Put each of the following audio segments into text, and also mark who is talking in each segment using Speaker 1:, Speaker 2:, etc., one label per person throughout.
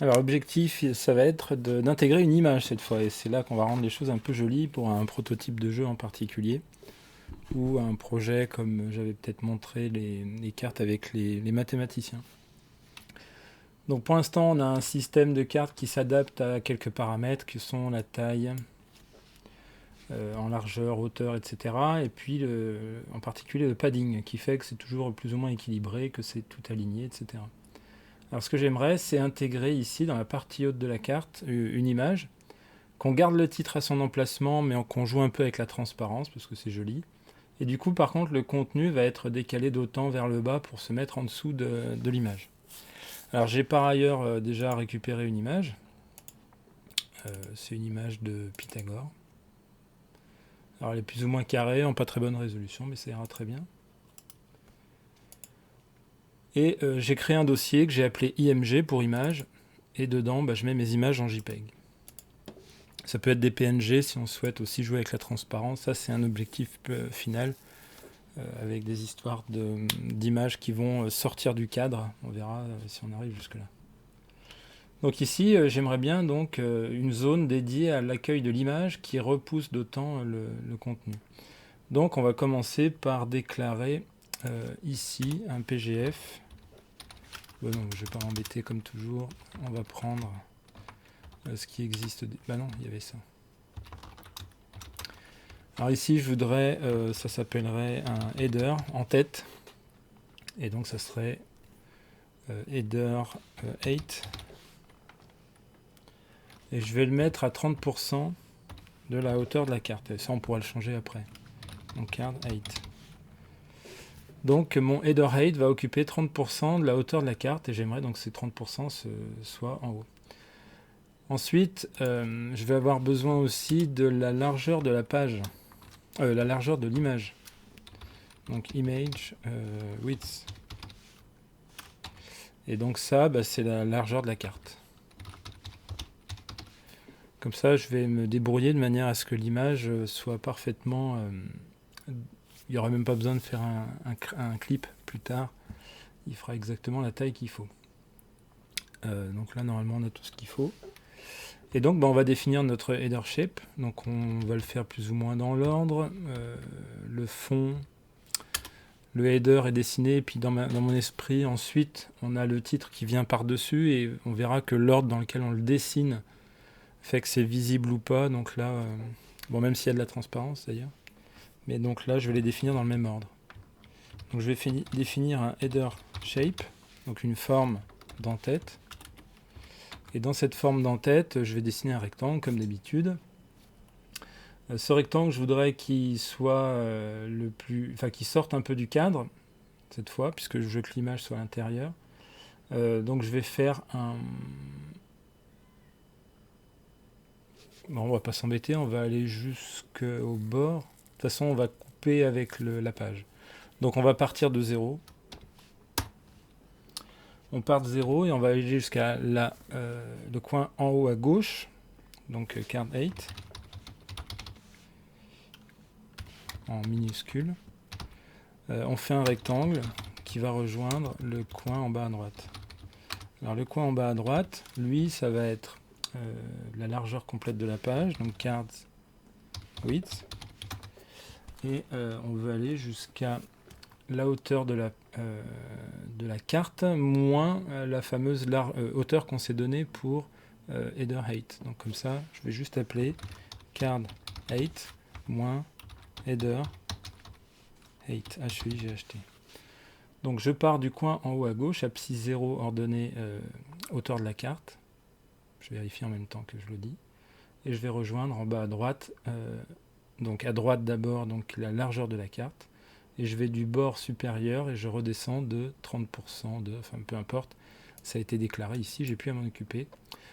Speaker 1: Alors l'objectif, ça va être d'intégrer une image cette fois, et c'est là qu'on va rendre les choses un peu jolies pour un prototype de jeu en particulier, ou un projet comme j'avais peut-être montré les cartes avec les mathématiciens. Donc pour l'instant, on a un système de cartes qui s'adapte à quelques paramètres qui sont la taille, en largeur, hauteur, etc. Et puis en particulier le padding, qui fait que c'est toujours plus ou moins équilibré, que c'est tout aligné, etc. Alors ce que j'aimerais, c'est intégrer ici, dans la partie haute de la carte, une image, qu'on garde le titre à son emplacement, mais qu'on joue un peu avec la transparence, parce que c'est joli. Et du coup, par contre, le contenu va être décalé d'autant vers le bas pour se mettre en dessous de l'image. Alors j'ai par ailleurs déjà récupéré une image. C'est une image de Pythagore. Alors elle est plus ou moins carrée, en pas très bonne résolution, mais ça ira très bien. Et j'ai créé un dossier que j'ai appelé IMG pour image, et dedans je mets mes images en JPEG. Ça peut être des PNG si on souhaite aussi jouer avec la transparence. Ça c'est un objectif final, avec des histoires d'images qui vont sortir du cadre. On verra si on arrive jusque là. Donc ici, j'aimerais bien donc une zone dédiée à l'accueil de l'image qui repousse d'autant le contenu. Donc on va commencer par déclarer ici un PGF. Bon, non, je ne vais pas m'embêter comme toujours. On va prendre ce qui existe. Bah non, il y avait ça. Alors ici, je voudrais, ça s'appellerait un header en tête. Et donc ça serait header 8. Et je vais le mettre à 30% de la hauteur de la carte. Et ça, on pourra le changer après. Donc card 8. Donc mon header 8 va occuper 30% de la hauteur de la carte. Et j'aimerais donc que ces 30% soient en haut. Ensuite, je vais avoir besoin aussi de la largeur de la page. La largeur de l'image. Donc image width. Et donc ça, c'est la largeur de la carte. Comme ça, je vais me débrouiller de manière à ce que l'image soit parfaitement... il n'y aura même pas besoin de faire un clip plus tard. Il fera exactement la taille qu'il faut. Donc là, normalement, on a tout ce qu'il faut. Et donc, on va définir notre header shape. Donc, on va le faire plus ou moins dans l'ordre. Le fond, le header est dessiné. Et puis, dans mon esprit, ensuite, on a le titre qui vient par-dessus. Et on verra que l'ordre dans lequel on le dessine fait que c'est visible ou pas. Donc là, même s'il y a de la transparence d'ailleurs. Mais donc là, je vais les définir dans le même ordre. Donc, je vais définir un header shape. Donc, une forme d'en-tête. Et dans cette forme d'en-tête, je vais dessiner un rectangle comme d'habitude. Ce rectangle, je voudrais qu'il soit qu'il sorte un peu du cadre cette fois, puisque je veux que l'image soit à l'intérieur. Donc je vais faire un. Bon, on va pas s'embêter, on va aller jusqu'au bord. De toute façon, on va couper avec la page. Donc on va partir de 0. On part de 0 et on va aller jusqu'à le coin en haut à gauche. Donc card 8. En minuscule. On fait un rectangle qui va rejoindre le coin en bas à droite. Alors le coin en bas à droite, lui, ça va être la largeur complète de la page, donc cards width. Et on veut aller jusqu'à la hauteur de la carte, moins la fameuse hauteur qu'on s'est donnée pour header 8. Donc comme ça, je vais juste appeler card 8 moins header 8. HEI, j'ai acheté. Donc je pars du coin en haut à gauche, abscisse 0 ordonnée hauteur de la carte. Je vérifie en même temps que je le dis. Et je vais rejoindre en bas à droite, donc à droite d'abord donc la largeur de la carte. Et je vais du bord supérieur et je redescends de 30%, enfin peu importe. Ça a été déclaré ici, j'ai plus à m'en occuper.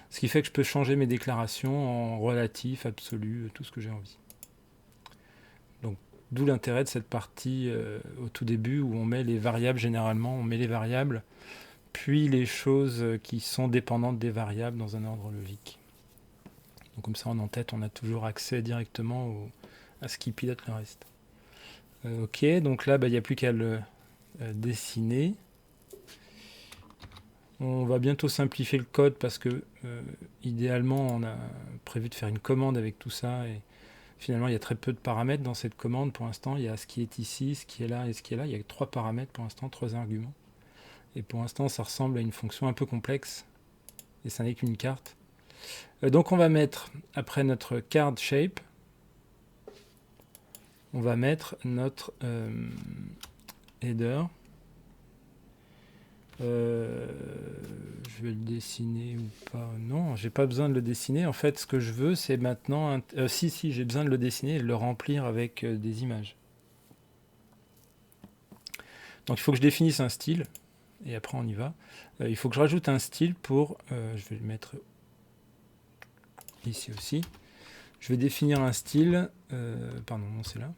Speaker 1: Ce qui fait que je peux changer mes déclarations en relatif, absolu, tout ce que j'ai envie. Donc d'où l'intérêt de cette partie au tout début où on met les variables généralement, on met les variables, puis les choses qui sont dépendantes des variables dans un ordre logique. Donc comme ça en en-tête, on a toujours accès directement à ce qui pilote le reste. Ok, donc là, il n'y a plus qu'à le dessiner. On va bientôt simplifier le code parce que idéalement on a prévu de faire une commande avec tout ça et finalement il y a très peu de paramètres dans cette commande pour l'instant. Il y a ce qui est ici, ce qui est là et ce qui est là. Il y a 3 paramètres pour l'instant, 3 arguments. Et pour l'instant ça ressemble à une fonction un peu complexe et ça n'est qu'une carte. Donc on va mettre, après notre card shape, on va mettre notre header. Je vais le dessiner ou pas? Non, j'ai pas besoin de le dessiner. En fait, ce que je veux, c'est maintenant... si, j'ai besoin de le dessiner et de le remplir avec des images. Donc il faut que je définisse un style, et après on y va. Il faut que je rajoute un style pour... je vais le mettre ici aussi. Je vais définir un style... pardon, non, c'est là.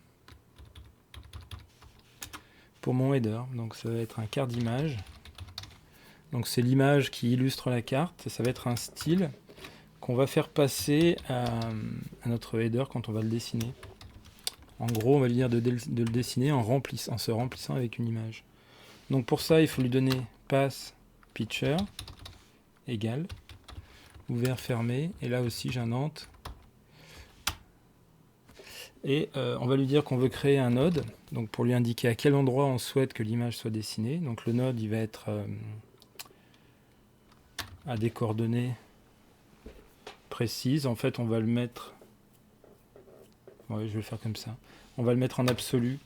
Speaker 1: Pour mon header, donc ça va être un card d'image. Donc c'est l'image qui illustre la carte, et ça va être un style qu'on va faire passer à notre header quand on va le dessiner. En gros, on va lui dire de le dessiner en se remplissant avec une image. Donc pour ça, il faut lui donner pass picture égale ouvert fermé, et là aussi j'indente. Et on va lui dire qu'on veut créer un node, donc pour lui indiquer à quel endroit on souhaite que l'image soit dessinée. Donc le node, il va être à des coordonnées précises. En fait, on va le mettre... Ouais, je vais le faire comme ça. On va le mettre en absolu,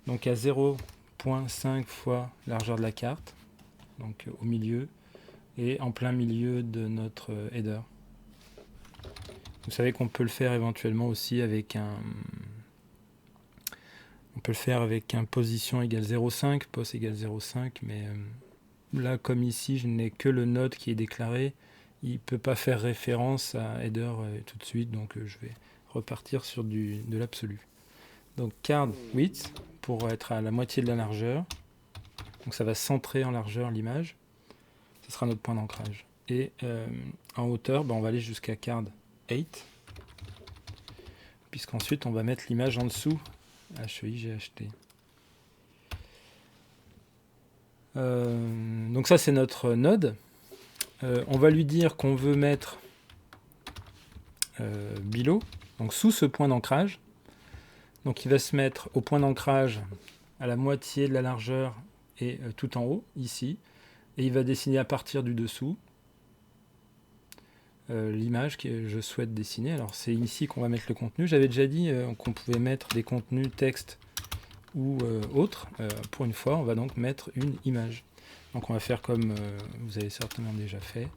Speaker 1: donc à 0,5 fois largeur de la carte, donc au milieu, et en plein milieu de notre header. Vous savez qu'on peut le faire éventuellement aussi avec un... On peut le faire avec un position égale 0,5, pos égale 0,5, mais là, comme ici, je n'ai que le node qui est déclaré, il ne peut pas faire référence à header tout de suite, donc je vais repartir sur de l'absolu. Donc card width, pour être à la moitié de la largeur, donc ça va centrer en largeur l'image, ce sera notre point d'ancrage. Et en hauteur, on va aller jusqu'à card 8, puisqu'ensuite on va mettre l'image en dessous, HEIGHT. Donc ça c'est notre node. On va lui dire qu'on veut mettre below, donc sous ce point d'ancrage. Donc il va se mettre au point d'ancrage à la moitié de la largeur et tout en haut, ici. Et il va dessiner à partir du dessous l'image que je souhaite dessiner. Alors c'est ici qu'on va mettre le contenu. J'avais déjà dit qu'on pouvait mettre des contenus texte ou autres. Pour une fois, on va donc mettre une image. Donc on va faire comme vous avez certainement déjà fait.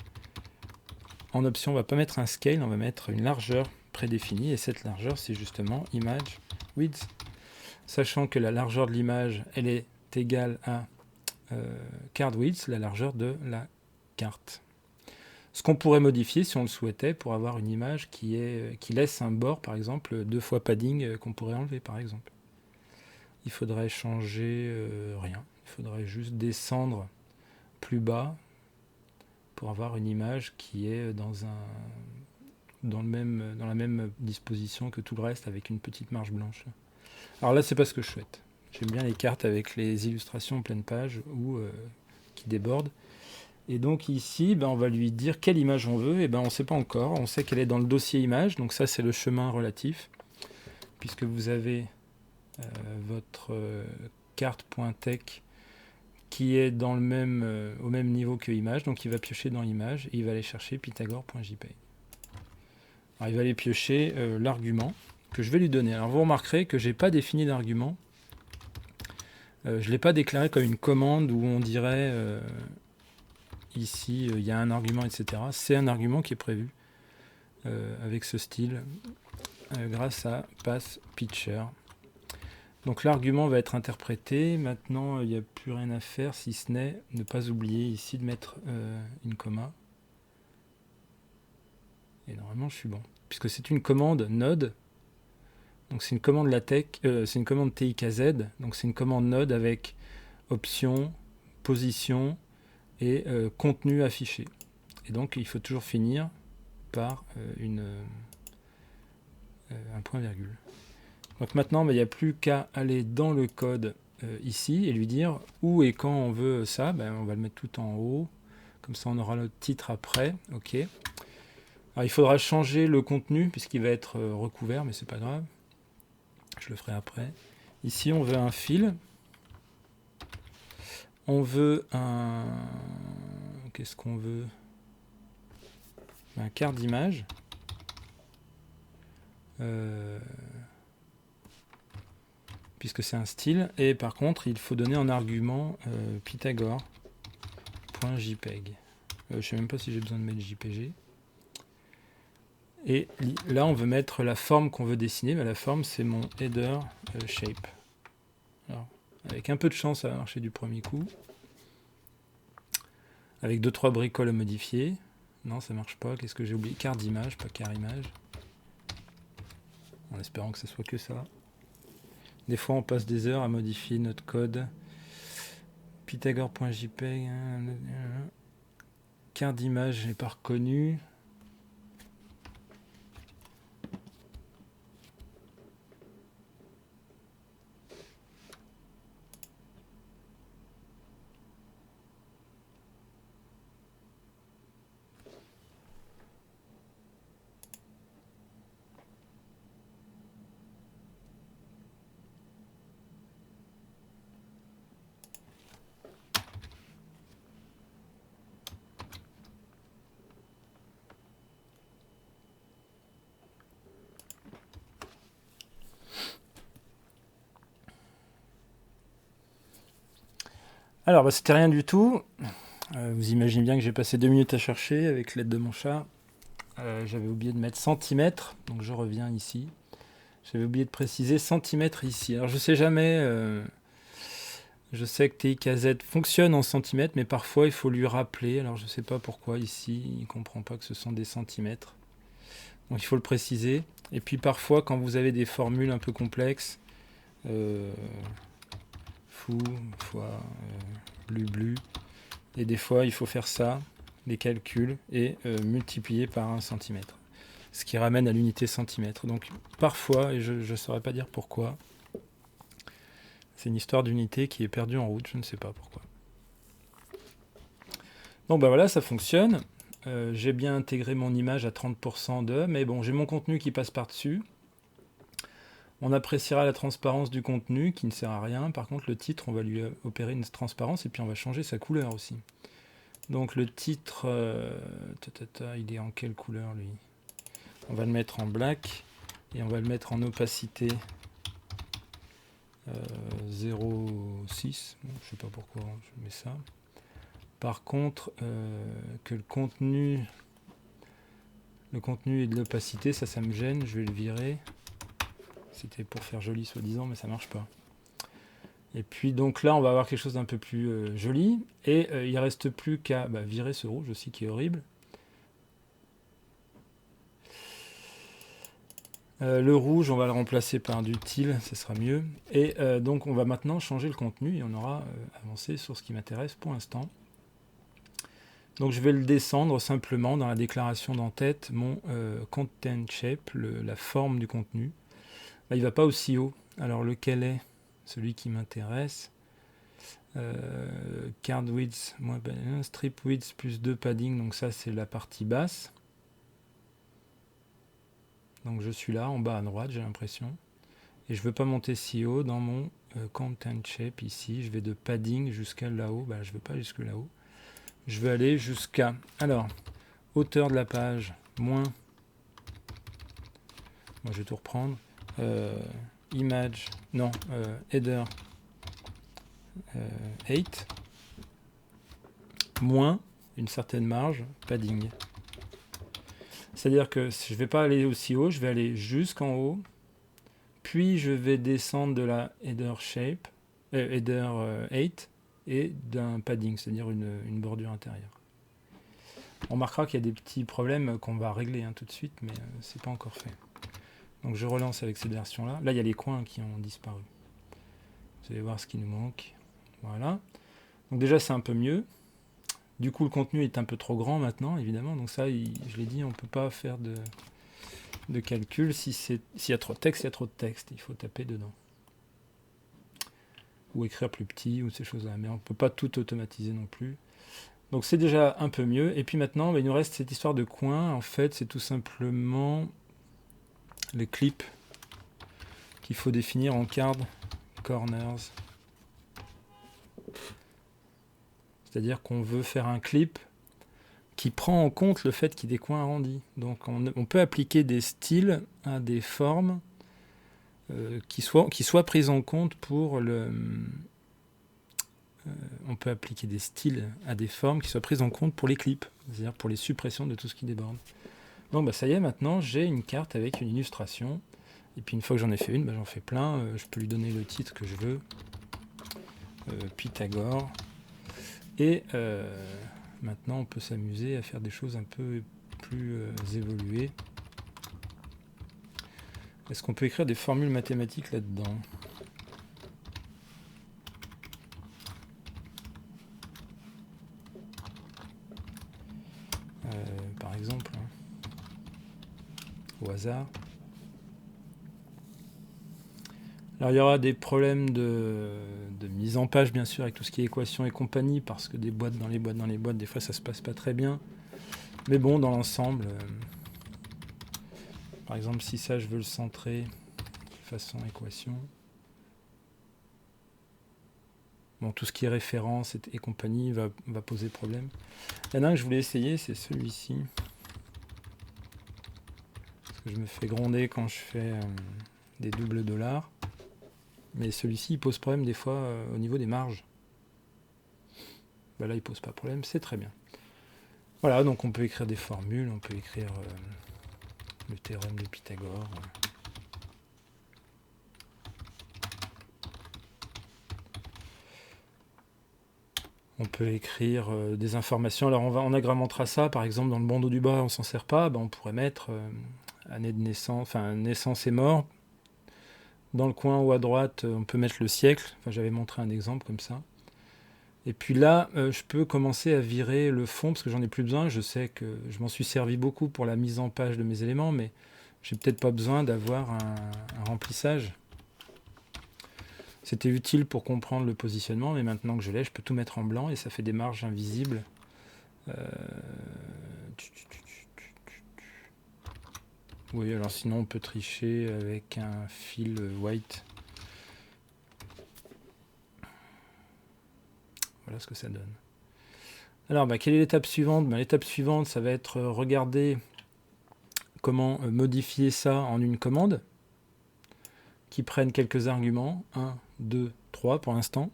Speaker 1: En option, on ne va pas mettre un scale, on va mettre une largeur prédéfinie. Et cette largeur, c'est justement image width. Sachant que la largeur de l'image, elle est égale à card width, la largeur de la carte. Ce qu'on pourrait modifier si on le souhaitait pour avoir une image qui laisse un bord, par exemple, 2 fois padding qu'on pourrait enlever, par exemple. Il faudrait changer rien. Il faudrait juste descendre plus bas pour avoir une image qui est dans la même disposition que tout le reste, avec une petite marge blanche. Alors là, c'est pas ce que je souhaite. J'aime bien les cartes avec les illustrations en pleine page ou qui débordent. Et donc ici, on va lui dire quelle image on veut. Et on ne sait pas encore. On sait qu'elle est dans le dossier image. Donc ça, c'est le chemin relatif. Puisque vous avez votre carte.tech qui est dans au même niveau que image. Donc il va piocher dans image et il va aller chercher pythagore.jpg. Alors il va aller piocher l'argument que je vais lui donner. Alors vous remarquerez que je n'ai pas défini d'argument. Je ne l'ai pas déclaré comme une commande où on dirait... ici, il y a un argument, etc. C'est un argument qui est prévu avec ce style grâce à passPicture. Donc l'argument va être interprété. Maintenant, il n'y a plus rien à faire si ce n'est ne pas oublier ici de mettre une comma. Et normalement, je suis bon. Puisque c'est une commande node. Donc c'est une commande LaTeX, c'est une commande TIKZ. Donc c'est une commande node avec option, position et contenu affiché. Et donc il faut toujours finir par un point virgule. Donc maintenant, il n'y a plus qu'à aller dans le code ici et lui dire où et quand on veut ça. On va le mettre tout en haut. Comme ça, on aura le titre après. OK. Alors, il faudra changer le contenu puisqu'il va être recouvert, mais c'est pas grave. Je le ferai après. Ici, on veut un fil. On veut un... Qu'est-ce qu'on veut? Un quart d'image. Puisque c'est un style. Et par contre, il faut donner en argument pythagore.jpeg. Je ne sais même pas si j'ai besoin de mettre JPG. Et là, on veut mettre la forme qu'on veut dessiner. Mais la forme, c'est mon header shape. Alors, avec un peu de chance, ça va marcher du premier coup. Avec 2-3 bricoles à modifier. Non, ça marche pas. Qu'est-ce que j'ai oublié? Quart d'image, pas quart image. En espérant que ce soit que ça. Des fois, on passe des heures à modifier notre code. Pythagore.jpg. Quart d'image, je n'ai pas reconnu. Alors, c'était rien du tout. Vous imaginez bien que j'ai passé 2 minutes à chercher avec l'aide de mon chat. J'avais oublié de mettre centimètres, donc je reviens ici. J'avais oublié de préciser centimètres ici. Alors, je sais jamais... je sais que TIKZ fonctionne en centimètres, mais parfois il faut lui rappeler. Alors, je ne sais pas pourquoi ici, il ne comprend pas que ce sont des centimètres. Donc, il faut le préciser. Et puis, parfois, quand vous avez des formules un peu complexes... fou, fois, blu. Et des fois, il faut faire ça, les calculs, et multiplier par 1 centimètre. Ce qui ramène à l'unité centimètre. Donc parfois, et je ne saurais pas dire pourquoi, c'est une histoire d'unité qui est perdue en route, je ne sais pas pourquoi. Donc ben voilà, ça fonctionne. J'ai bien intégré mon image à 30% mais bon, j'ai mon contenu qui passe par-dessus. On appréciera la transparence du contenu qui ne sert à rien. Par contre, le titre, on va lui opérer une transparence et puis on va changer sa couleur aussi. Donc le titre, il est en quelle couleur lui? On va le mettre en black et on va le mettre en opacité 0,6. Bon, je ne sais pas pourquoi je mets ça. Par contre, que le contenu et de l'opacité, ça me gêne. Je vais le virer. C'était pour faire joli soi-disant, mais ça marche pas. Et puis donc là, on va avoir quelque chose d'un peu plus joli. Et il ne reste plus qu'à virer ce rouge aussi qui est horrible. Le rouge, on va le remplacer par du teal, ce sera mieux. Et donc on va maintenant changer le contenu et on aura avancé sur ce qui m'intéresse pour l'instant. Donc je vais le descendre simplement dans la déclaration d'en-tête, mon content shape, la forme du contenu. Là, il ne va pas aussi haut. Alors lequel est celui qui m'intéresse? Card width, strip width plus 2 padding, donc ça c'est la partie basse. Donc je suis là, en bas à droite, j'ai l'impression. Et je ne veux pas monter si haut dans mon content shape ici. Je vais de padding jusqu'à là-haut. Je ne veux pas jusque là-haut. Je vais aller jusqu'à... Alors, hauteur de la page, moins... Moi, je vais tout reprendre. Image, non, header 8, moins une certaine marge, padding. C'est-à-dire que je ne vais pas aller aussi haut, je vais aller jusqu'en haut, puis je vais descendre de la header shape, header 8 et d'un padding, c'est-à-dire une bordure intérieure. On remarquera qu'il y a des petits problèmes qu'on va régler tout de suite, mais c'est pas encore fait. Donc je relance avec cette version-là. Là, il y a les coins qui ont disparu. Vous allez voir ce qui nous manque. Voilà. Donc déjà, c'est un peu mieux. Du coup, le contenu est un peu trop grand maintenant, évidemment. Donc ça, je l'ai dit, on ne peut pas faire de calcul. S'il y a trop de texte, il y a trop de texte. Il faut taper dedans. Ou écrire plus petit, ou ces choses-là. Mais on ne peut pas tout automatiser non plus. Donc c'est déjà un peu mieux. Et puis maintenant, il nous reste cette histoire de coin. En fait, c'est tout simplement les clips qu'il faut définir en card corners. C'est-à-dire qu'on veut faire un clip qui prend en compte le fait qu'il y ait des coins arrondis. Donc on peut appliquer des styles à des formes qui soient prises en compte pour le... on peut appliquer des styles à des formes qui soient prises en compte pour les clips, c'est-à-dire pour les suppressions de tout ce qui déborde. Donc ça y est, maintenant j'ai une carte avec une illustration. Et puis une fois que j'en ai fait une, j'en fais plein. Je peux lui donner le titre que je veux. Pythagore. Et maintenant on peut s'amuser à faire des choses un peu plus évoluées. Est-ce qu'on peut écrire des formules mathématiques là-dedans ? Par exemple, au hasard. Alors il y aura des problèmes de mise en page, bien sûr, avec tout ce qui est équations et compagnie, parce que des boîtes dans les boîtes, des fois ça se passe pas très bien. Mais bon, dans l'ensemble, par exemple, si ça je veux le centrer façon équation, bon, tout ce qui est référence et compagnie va poser problème. Il y en a un que je voulais essayer, c'est celui-ci. Parce que je me fais gronder quand je fais des doubles dollars. Mais celui-ci, il pose problème des fois au niveau des marges. Là, il pose pas problème, c'est très bien. Voilà, donc on peut écrire des formules, on peut écrire le théorème de Pythagore. On peut écrire des informations. Alors on agrémentera ça, par exemple, dans le bandeau du bas, on s'en sert pas, on pourrait mettre année de naissance, enfin naissance et mort. Dans le coin haut à droite, on peut mettre le siècle. Enfin, j'avais montré un exemple comme ça. Et puis là, je peux commencer à virer le fond, parce que j'en ai plus besoin. Je sais que je m'en suis servi beaucoup pour la mise en page de mes éléments, mais j'ai peut-être pas besoin d'avoir un remplissage. C'était utile pour comprendre le positionnement, mais maintenant que je l'ai, je peux tout mettre en blanc et ça fait des marges invisibles. Oui, alors sinon on peut tricher avec un fil white. Voilà ce que ça donne. Alors, quelle est l'étape suivante ? L'étape suivante, ça va être regarder comment modifier ça en une commande qui prenne quelques arguments. 1, 2, 3 pour l'instant.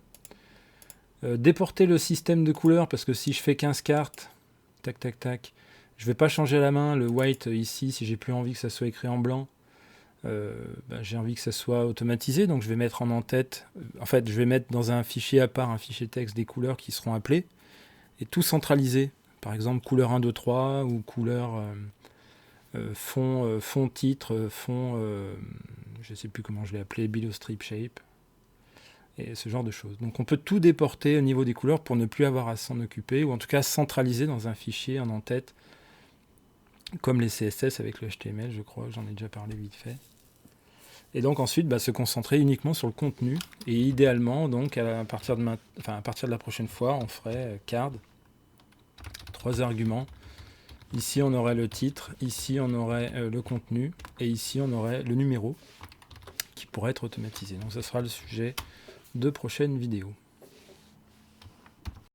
Speaker 1: Déporter le système de couleurs, parce que si je fais 15 cartes, tac, tac, tac, je ne vais pas changer à la main le white ici si j'ai plus envie que ça soit écrit en blanc. J'ai envie que ça soit automatisé, donc je vais mettre en tête. En fait, je vais mettre dans un fichier à part, un fichier texte, des couleurs qui seront appelées et tout centraliser. Par exemple, couleur 1, 2, 3 ou couleur fond titre, fond, je ne sais plus comment je l'ai appelé, below strip shape. Et ce genre de choses. Donc on peut tout déporter au niveau des couleurs pour ne plus avoir à s'en occuper, ou en tout cas centraliser dans un fichier en tête, comme les CSS avec le HTML, je crois, j'en ai déjà parlé vite fait. Et donc ensuite, se concentrer uniquement sur le contenu. Et idéalement, donc à partir de la prochaine fois, on ferait card, 3 arguments. Ici, on aurait le titre, ici, on aurait le contenu, et ici, on aurait le numéro qui pourrait être automatisé. Donc ça sera le sujet de prochaines vidéos.